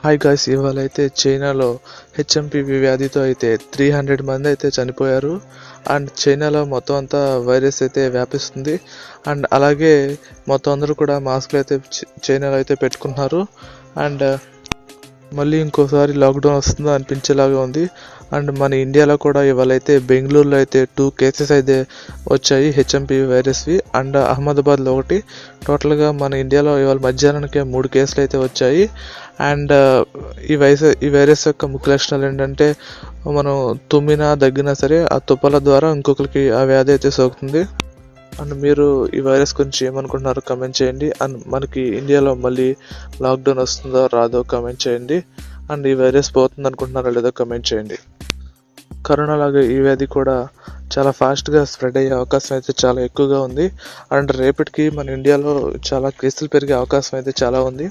Hi guys, ఇవాళ అయితే చైనాలో హెచ్ఎంపివి వ్యాధితో అయితే 300 మంది అయితే చనిపోయారు. అండ్ చైనాలో మొత్తం అంతా వైరస్ అయితే వ్యాపిస్తుంది. అండ్ అలాగే మొత్తం అందరూ కూడా మాస్క్లు అయితే చైనాలో అయితే పెట్టుకుంటున్నారు. అండ్ మళ్ళీ ఇంకోసారి లాక్డౌన్ వస్తుందో అనిపించేలాగా ఉంది. అండ్ మన ఇండియాలో కూడా ఇవాళ అయితే బెంగళూరులో అయితే 2 కేసెస్ అయితే వచ్చాయి హెచ్ఎంపివి వైరస్వి. అండ్ అహ్మదాబాద్లో ఒకటి. టోటల్గా మన ఇండియాలో ఇవాళ మధ్యాహ్నానికే 3 కేసులు అయితే వచ్చాయి. అండ్ ఈ వైరస్ యొక్క ముఖ్య లక్షణాలు ఏంటంటే, మనం తుమ్మినా దగ్గినా సరే ఆ తుప్పల ద్వారా ఇంకొకరికి ఆ వ్యాధి అయితే సోకుతుంది. అండ్ మీరు ఈ వైరస్ గురించి ఏమనుకుంటున్నారో కమెంట్ చేయండి. అండ్ మనకి ఇండియాలో మళ్ళీ లాక్డౌన్ వస్తుందో రాదో కమెంట్ చేయండి. అండ్ ఈ వైరస్ పోతుంది అనుకుంటున్నారో లేదో కమెంట్ చేయండి. కరోనా లాగా ఈ వ్యాధి కూడా చాలా ఫాస్ట్గా స్ప్రెడ్ అయ్యే అవకాశం అయితే చాలా ఎక్కువగా ఉంది. అండ్ రేపటికి మన ఇండియాలో చాలా కేసులు పెరిగే అవకాశం అయితే చాలా ఉంది.